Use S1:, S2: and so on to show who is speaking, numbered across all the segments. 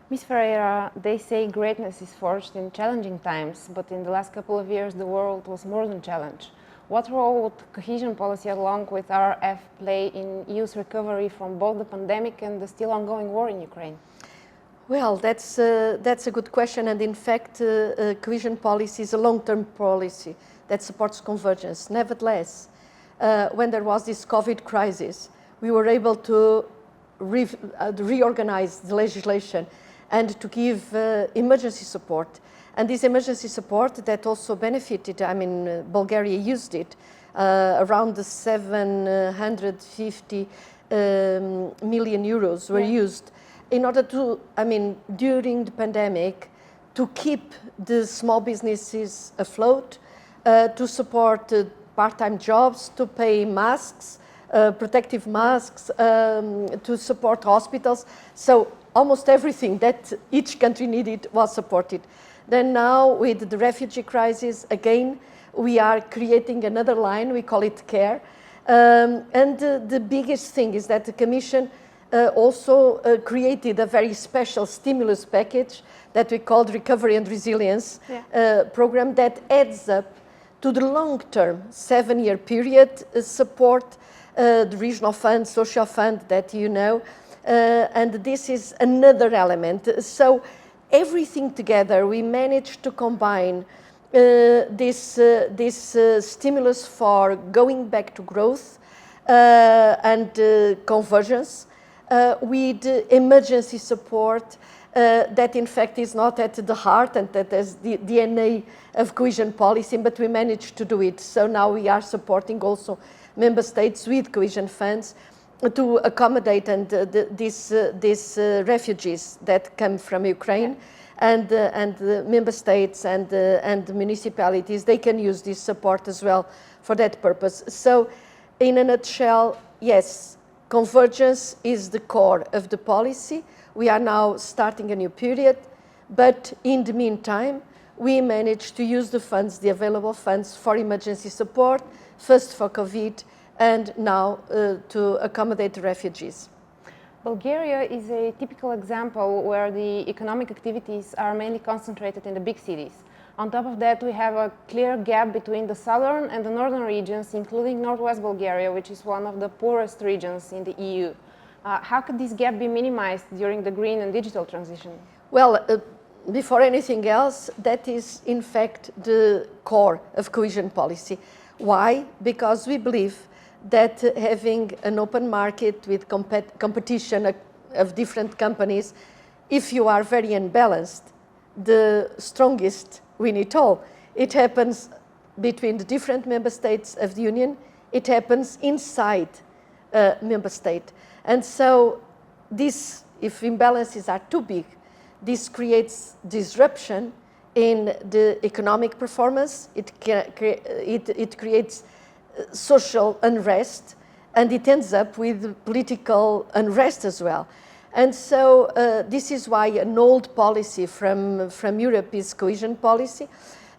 S1: Ms. Ferreira, they say greatness is forged in challenging times, but in the last couple of years the world was more than challenge. What role would cohesion policy along with RF play in EU's recovery from both the pandemic and the still ongoing war in Ukraine?
S2: Well, that's a good question, and in fact, cohesion policy is a long-term policy that supports convergence. Nevertheless, when there was this COVID crisis, we were able to reorganize the legislation and to give emergency support. And this emergency support that also benefited, Bulgaria used it, around the 750 million euros were used in order to, during the pandemic, to keep the small businesses afloat, to support part-time jobs, to pay masks, protective masks, to support hospitals. So almost everything that each country needed was supported. Then now with the refugee crisis, again, we are creating another line, we call it CARE. And the biggest thing is that the Commission also created a very special stimulus package that we called Recovery and Resilience program that adds up to the long-term 7-year period support, the regional fund, social fund that you know, and this is another element. So everything together, we managed to combine this stimulus for going back to growth and convergence with emergency support that in fact is not at the heart and that is the DNA of cohesion policy, but we managed to do it. So now we are supporting also member states with cohesion funds to accommodate these refugees that come from Ukraine, and the member states and the municipalities, they can use this support as well for that purpose. So in a nutshell, yes, convergence is the core of the policy. We are now starting a new period, but in the meantime, we managed to use the funds, the available funds for emergency support, first for COVID, and now to accommodate the refugees.
S1: Bulgaria is a typical example where the economic activities are mainly concentrated in the big cities. On top of that, we have a clear gap between the southern and the northern regions, including northwest Bulgaria, which is one of the poorest regions in the EU. How could this gap be minimized during the green and digital transition?
S2: Well, before anything else, that is in fact the core of cohesion policy. Why? Because we believe that having an open market with competition of different companies, if you are very unbalanced, the strongest win it all. It happens between the different member states of the Union. It happens inside a member state. And so this, if imbalances are too big, this creates disruption in the economic performance. It creates social unrest, and it ends up with political unrest as well. And so this is why an old policy from Europe is cohesion policy.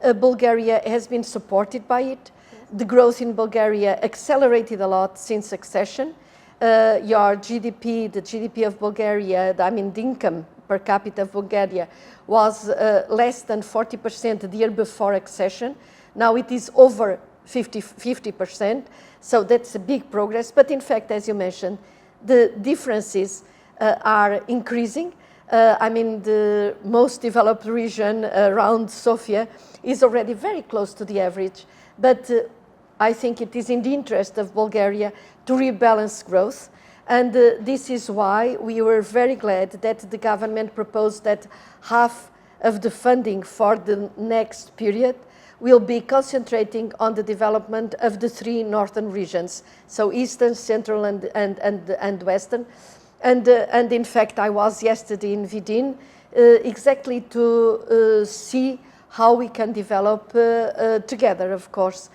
S2: Bulgaria has been supported by it. The growth in Bulgaria accelerated a lot since accession. Your GDP, the GDP of Bulgaria, the income per capita of Bulgaria was less than 40% the year before accession. Now it is over 50%, so that's a big progress. But in fact, as you mentioned, the differences are increasing. The most developed region around Sofia is already very close to the average, but I think it is in the interest of Bulgaria to rebalance growth. And this is why we were very glad that the government proposed that half of the funding for the next period will be concentrating on the development of the 3 northern regions, so Eastern, Central, and Western. And in fact, I was yesterday in Vidin exactly to see how we can develop together, of course,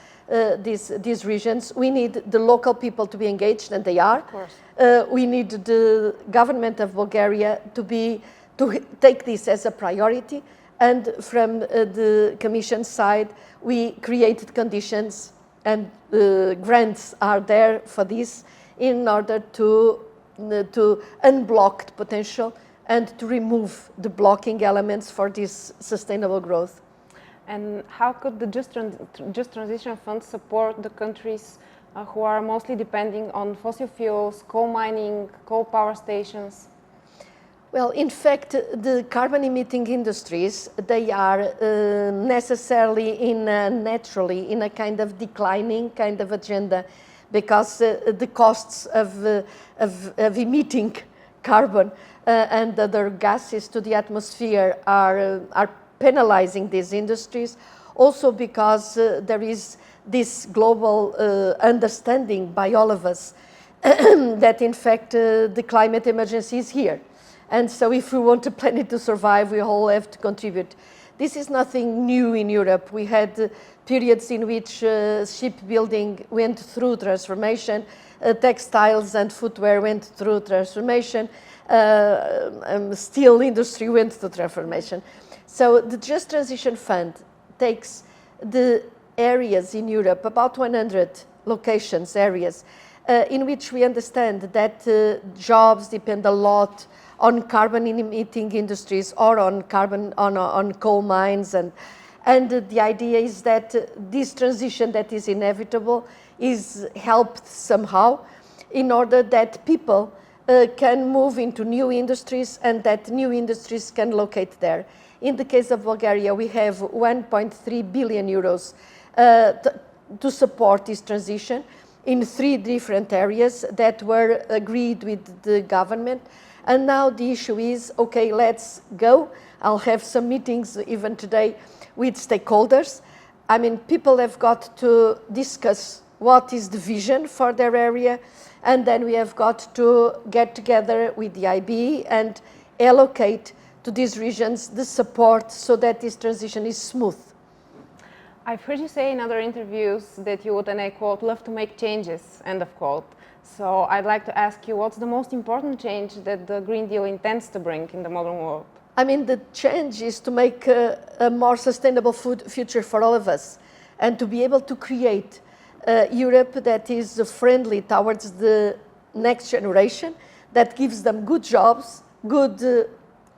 S2: these regions. We need the local people to be engaged, and they are.
S1: Of course.
S2: We need the government of Bulgaria to take this as a priority. And from the Commission side, we created conditions, and grants are there for this in order to unblock the potential and to remove the blocking elements for this sustainable growth.
S1: And how could the Just Transition Fund support the countries who are mostly depending on fossil fuels, coal mining, coal power stations?
S2: Well, in fact, the carbon-emitting industries, they are necessarily naturally in a kind of declining kind of agenda, because the costs of emitting carbon and other gases to the atmosphere are penalizing these industries. Also because there is this global understanding by all of us that in fact the climate emergency is here. And so if we want the planet to survive, we all have to contribute. This is nothing new in Europe. We had periods in which shipbuilding went through transformation, textiles and footwear went through transformation, steel industry went through transformation. So the Just Transition Fund takes the areas in Europe, about 100 locations, areas, in which we understand that jobs depend a lot on carbon-emitting industries or on coal mines, and the idea is that this transition that is inevitable is helped somehow in order that people can move into new industries and that new industries can locate there. In the case of Bulgaria, we have 1.3 billion euros to support this transition in 3 different areas that were agreed with the government. And now the issue is, okay, let's go. I'll have some meetings even today with stakeholders. I mean, people have got to discuss what is the vision for their area, and then we have got to get together with the IB and allocate to these regions the support so that this transition is smooth.
S1: I've heard you say in other interviews that you would, and I quote, love to make changes, end of quote. So I'd like to ask you, what's the most important change that the Green Deal intends to bring in the modern world?
S2: I mean, the change is to make a more sustainable future for all of us, and to be able to create Europe that is friendly towards the next generation, that gives them good jobs, good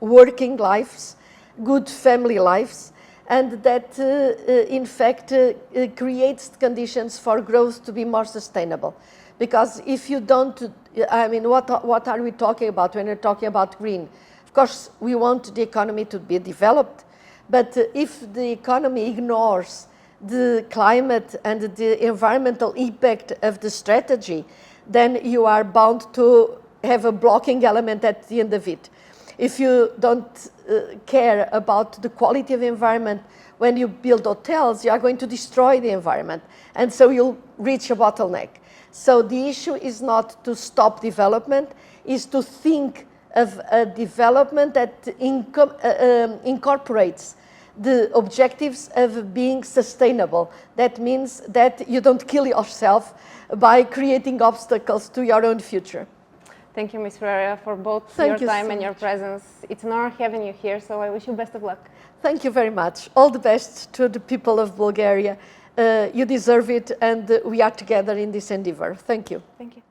S2: working lives, good family lives, and that in fact creates conditions for growth to be more sustainable. Because if you don't, I mean, what are we talking about when we're talking about green? Of course, we want the economy to be developed, but if the economy ignores the climate and the environmental impact of the strategy, then you are bound to have a blocking element at the end of it. If you don't care about the quality of environment when you build hotels, you are going to destroy the environment, and so you'll reach a bottleneck. So the issue is not to stop development, is to think of a development that incorporates the objectives of being sustainable. That means that you don't kill yourself by creating obstacles to your own future.
S1: Thank you, Ms. Ferreira, for both your time and your presence. It's an honor having you here, so I wish you best of luck.
S2: Thank you very much. All the best to the people of Bulgaria. You deserve it, and we are together in this endeavor. Thank you.
S1: Thank you.